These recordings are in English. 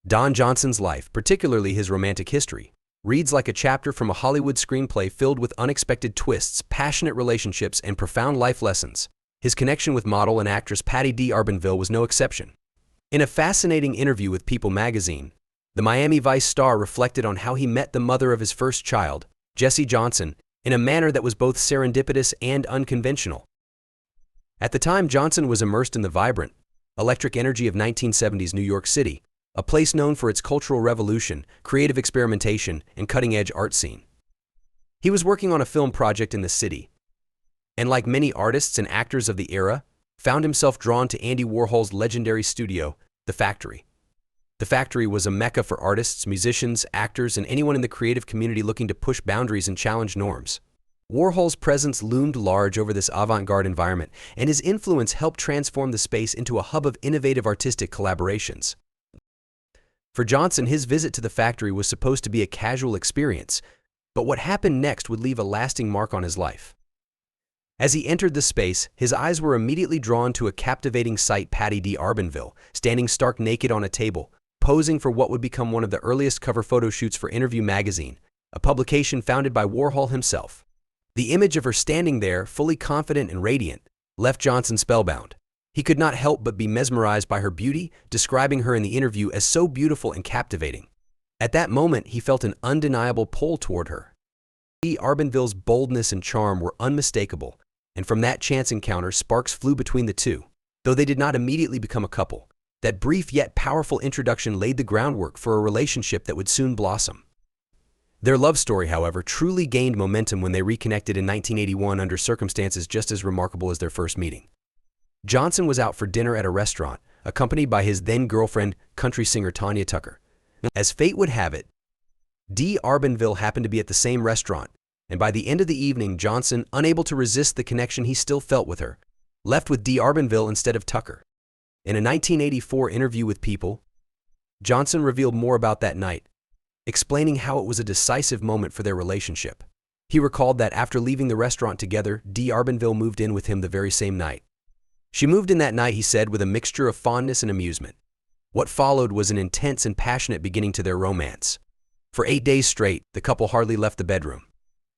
Don Johnson's life, particularly his romantic history, reads like a chapter from a Hollywood screenplay filled with unexpected twists, passionate relationships, and profound life lessons. His connection with model and actress Patti D'Arbanville was no exception. In a fascinating interview with People magazine, the Miami Vice star reflected on how he met the mother of his first child, Jessie Johnson, in a manner that was both serendipitous and unconventional. At the time, Johnson was immersed in the vibrant, electric energy of 1970s New York City, a place known for its cultural revolution, creative experimentation, and cutting-edge art scene. He was working on a film project in the city, and like many artists and actors of the era, found himself drawn to Andy Warhol's legendary studio, The Factory. The Factory was a mecca for artists, musicians, actors, and anyone in the creative community looking to push boundaries and challenge norms. Warhol's presence loomed large over this avant-garde environment, and his influence helped transform the space into a hub of innovative artistic collaborations. For Johnson, his visit to the Factory was supposed to be a casual experience, but what happened next would leave a lasting mark on his life. As he entered the space, his eyes were immediately drawn to a captivating sight: Patti D'Arbanville, standing stark naked on a table, posing for what would become one of the earliest cover photo shoots for Interview magazine, a publication founded by Warhol himself. The image of her standing there, fully confident and radiant, left Johnson spellbound. He could not help but be mesmerized by her beauty, describing her in the interview as so beautiful and captivating. At that moment, he felt an undeniable pull toward her. D'Arbanville's boldness and charm were unmistakable, and from that chance encounter, sparks flew between the two. Though they did not immediately become a couple, that brief yet powerful introduction laid the groundwork for a relationship that would soon blossom. Their love story, however, truly gained momentum when they reconnected in 1981 under circumstances just as remarkable as their first meeting. Johnson was out for dinner at a restaurant, accompanied by his then-girlfriend, country singer Tanya Tucker. As fate would have it, D'Arbanville happened to be at the same restaurant, and by the end of the evening, Johnson, unable to resist the connection he still felt with her, left with D'Arbanville instead of Tucker. In a 1984 interview with People, Johnson revealed more about that night, explaining how it was a decisive moment for their relationship. He recalled that after leaving the restaurant together, D'Arbanville moved in with him the very same night. She moved in that night, he said, with a mixture of fondness and amusement. What followed was an intense and passionate beginning to their romance. For 8 days straight, the couple hardly left the bedroom.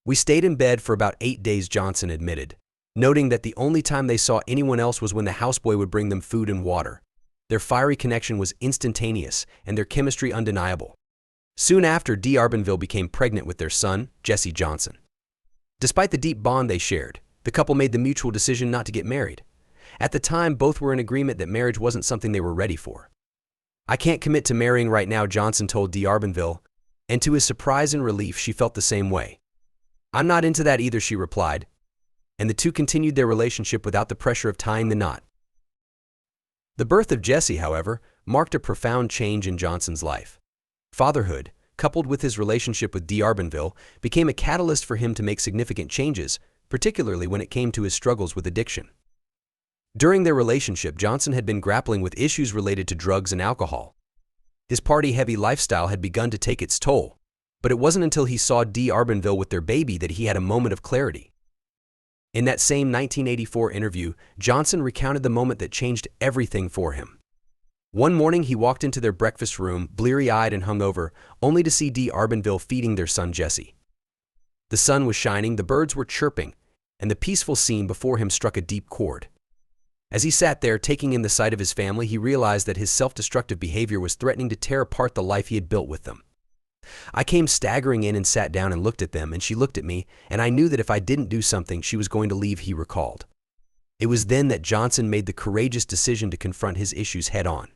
"We stayed in bed for about 8 days," Johnson admitted, noting that the only time they saw anyone else was when the houseboy would bring them food and water. Their fiery connection was instantaneous, and their chemistry undeniable. Soon after, D'Arbanville became pregnant with their son, Jessie Johnson. Despite the deep bond they shared, the couple made the mutual decision not to get married. At the time, both were in agreement that marriage wasn't something they were ready for. "I can't commit to marrying right now," Johnson told D'Arbanville, and to his surprise and relief, she felt the same way. "I'm not into that either," she replied, and the two continued their relationship without the pressure of tying the knot. The birth of Jessie, however, marked a profound change in Johnson's life. Fatherhood, coupled with his relationship with D'Arbanville, became a catalyst for him to make significant changes, particularly when it came to his struggles with addiction. During their relationship, Johnson had been grappling with issues related to drugs and alcohol. His party-heavy lifestyle had begun to take its toll, but it wasn't until he saw D'Arbanville with their baby that he had a moment of clarity. In that same 1984 interview, Johnson recounted the moment that changed everything for him. One morning, he walked into their breakfast room, bleary-eyed and hungover, only to see D'Arbanville feeding their son Jessie. The sun was shining, the birds were chirping, and the peaceful scene before him struck a deep chord. As he sat there, taking in the sight of his family, he realized that his self-destructive behavior was threatening to tear apart the life he had built with them. "I came staggering in and sat down and looked at them, and she looked at me, and I knew that if I didn't do something, she was going to leave," he recalled. It was then that Johnson made the courageous decision to confront his issues head-on.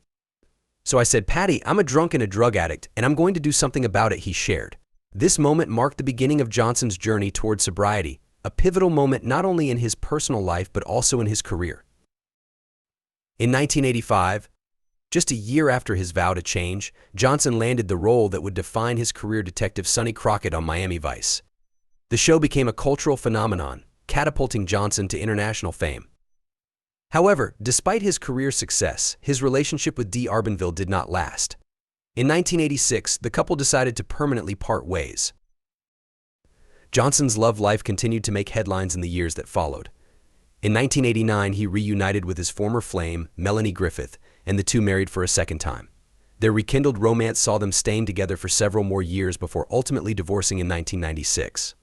"So I said, 'Patti, I'm a drunk and a drug addict, and I'm going to do something about it,'" he shared. This moment marked the beginning of Johnson's journey toward sobriety, a pivotal moment not only in his personal life but also in his career. In 1985, just a year after his vow to change, Johnson landed the role that would define his career, Detective Sonny Crockett on Miami Vice. The show became a cultural phenomenon, catapulting Johnson to international fame. However, despite his career success, his relationship with D'Arbanville did not last. In 1986, the couple decided to permanently part ways. Johnson's love life continued to make headlines in the years that followed. In 1989, he reunited with his former flame, Melanie Griffith, and the two married for a second time. Their rekindled romance saw them staying together for several more years before ultimately divorcing in 1996.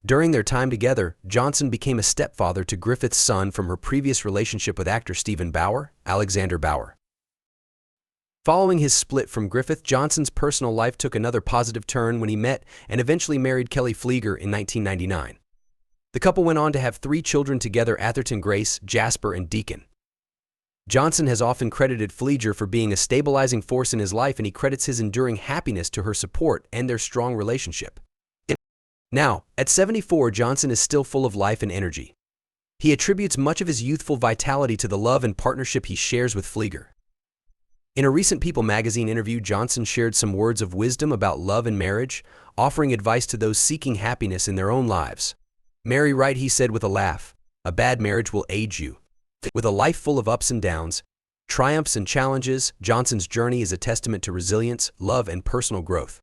During their time together, Johnson became a stepfather to Griffith's son from her previous relationship with actor Stephen Bauer, Alexander Bauer. Following his split from Griffith, Johnson's personal life took another positive turn when he met and eventually married Kelley Phleger in 1999. The couple went on to have 3 children together: Atherton Grace, Jasper, and Deacon. Johnson has often credited Phleger for being a stabilizing force in his life, and he credits his enduring happiness to her support and their strong relationship. Now, at 74, Johnson is still full of life and energy. He attributes much of his youthful vitality to the love and partnership he shares with Phleger. In a recent People magazine interview, Johnson shared some words of wisdom about love and marriage, offering advice to those seeking happiness in their own lives. "Marry right," he said with a laugh. "A bad marriage will age you." With a life full of ups and downs, triumphs and challenges, Johnson's journey is a testament to resilience, love, and personal growth.